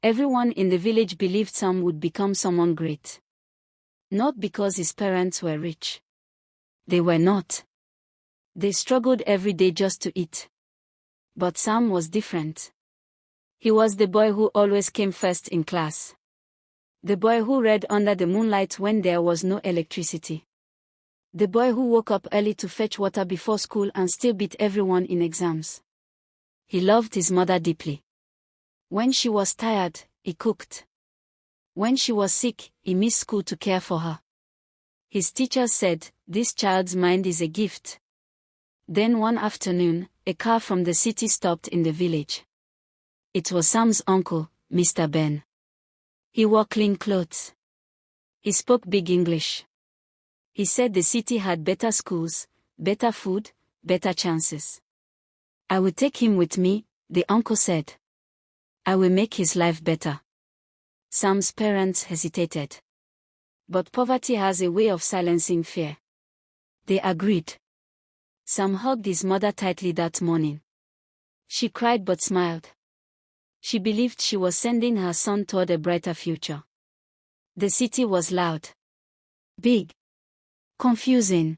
Everyone in the village believed Sam would become someone great. Not because his parents were rich. They were not. They struggled every day just to eat. But Sam was different. He was the boy who always came first in class. The boy who read under the moonlight when there was no electricity. The boy who woke up early to fetch water before school and still beat everyone in exams. He loved his mother deeply. When she was tired, he cooked. When she was sick, he missed school to care for her. His teachers said, "This child's mind is a gift." Then one afternoon, a car from the city stopped in the village. It was Sam's uncle, Mr. Ben. He wore clean clothes. He spoke big English. He said the city had better schools, better food, better chances. "I will take him with me," the uncle said. "I will make his life better." Sam's parents hesitated. But poverty has a way of silencing fear. They agreed. Sam hugged his mother tightly that morning. She cried but smiled. She believed she was sending her son toward a brighter future. The city was loud. Big. Confusing.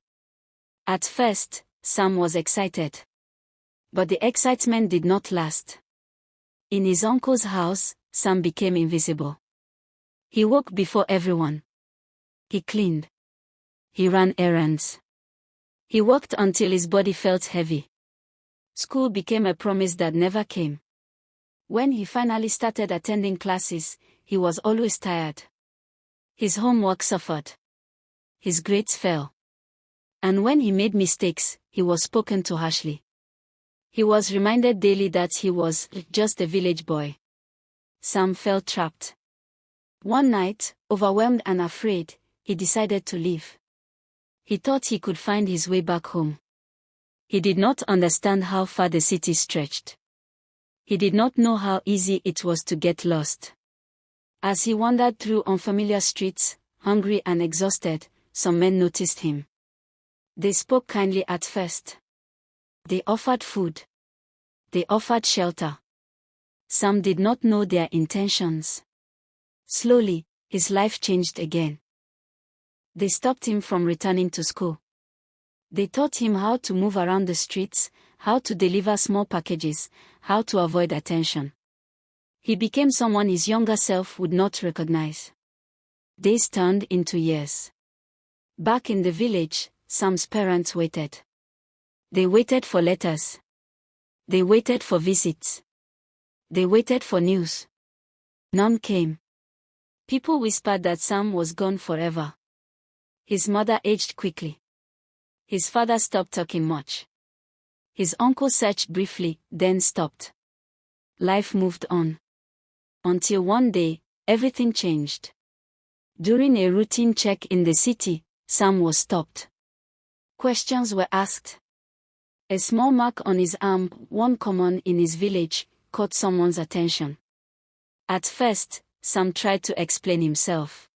At first, Sam was excited. But the excitement did not last. In his uncle's house, Sam became invisible. He woke before everyone. He cleaned. He ran errands. He worked until his body felt heavy. School became a promise that never came. When he finally started attending classes, he was always tired. His homework suffered. His grades fell. And when he made mistakes, he was spoken to harshly. He was reminded daily that he was just a village boy. Sam felt trapped. One night, overwhelmed and afraid, he decided to leave. He thought he could find his way back home. He did not understand how far the city stretched. He did not know how easy it was to get lost. As he wandered through unfamiliar streets, hungry and exhausted, some men noticed him. They spoke kindly at first. They offered food. They offered shelter. Sam did not know their intentions. Slowly, his life changed again. They stopped him from returning to school. They taught him how to move around the streets, how to deliver small packages, how to avoid attention. He became someone his younger self would not recognize. Days turned into years. Back in the village, Sam's parents waited. They waited for letters. They waited for visits. They waited for news. None came. People whispered that Sam was gone forever. His mother aged quickly. His father stopped talking much. His uncle searched briefly, then stopped. Life moved on. Until one day, everything changed. During a routine check in the city, Sam was stopped. Questions were asked. A small mark on his arm, one common in his village, caught someone's attention. At first, Sam tried to explain himself.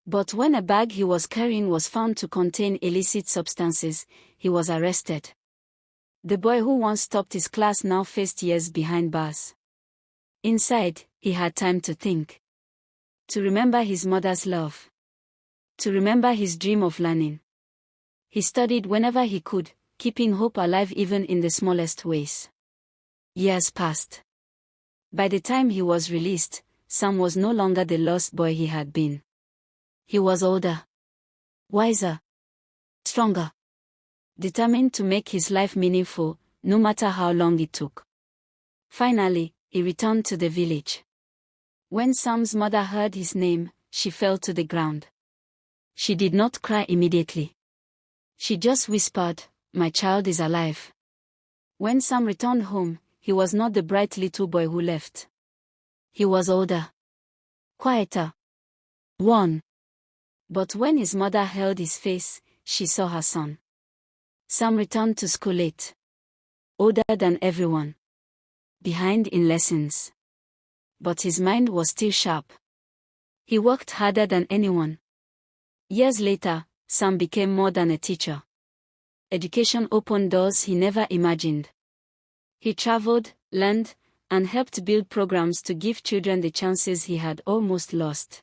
But when a bag he was carrying was found to contain illicit substances, he was arrested. The boy who once topped his class now faced years behind bars. Inside, he had time to think. To remember his mother's love. To remember his dream of learning. He studied whenever he could, keeping hope alive even in the smallest ways. Years passed. By the time he was released, Sam was no longer the lost boy he had been. He was older, wiser, stronger, determined to make his life meaningful, no matter how long it took. Finally, he returned to the village. When Sam's mother heard his name, she fell to the ground. She did not cry immediately. She just whispered, "My child is alive." When Sam returned home, he was not the bright little boy who left. He was older, quieter, worn. But when his mother held his face, she saw her son. Sam returned to school late. Older than everyone. Behind in lessons. But his mind was still sharp. He worked harder than anyone. Years later, Sam became more than a teacher. Education opened doors he never imagined. He traveled, learned, and helped build programs to give children the chances he had almost lost.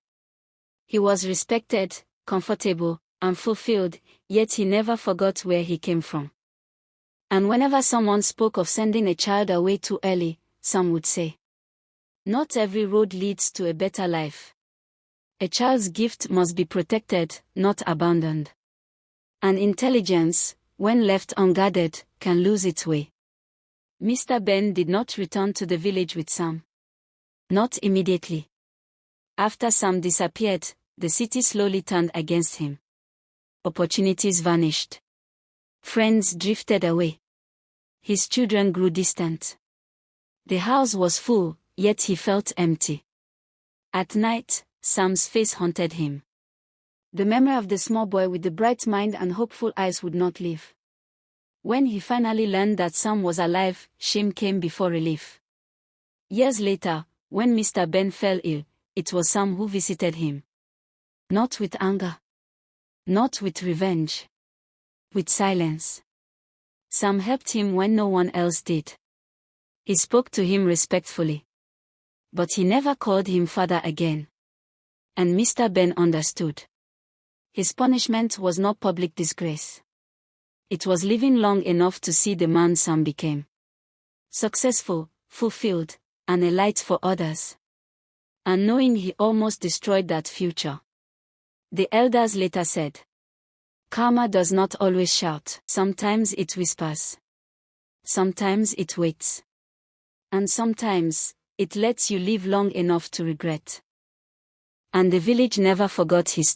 He was respected, comfortable, and fulfilled, yet he never forgot where he came from. And whenever someone spoke of sending a child away too early, some would say, "Not every road leads to a better life. A child's gift must be protected, not abandoned. And intelligence, when left unguarded, can lose its way." Mr. Ben did not return to the village with Sam. Not immediately. After Sam disappeared, the city slowly turned against him. Opportunities vanished. Friends drifted away. His children grew distant. The house was full, yet he felt empty. At night, Sam's face haunted him. The memory of the small boy with the bright mind and hopeful eyes would not leave. When he finally learned that Sam was alive, shame came before relief. Years later, when Mr. Ben fell ill, it was Sam who visited him. Not with anger. Not with revenge. With silence. Sam helped him when no one else did. He spoke to him respectfully. But he never called him father again. And Mr. Ben understood. His punishment was not public disgrace. It was living long enough to see the man Sam became. Successful, fulfilled, and a light for others. And knowing he almost destroyed that future. The elders later said, "Karma does not always shout. Sometimes it whispers. Sometimes it waits. And sometimes, it lets you live long enough to regret." And the village never forgot his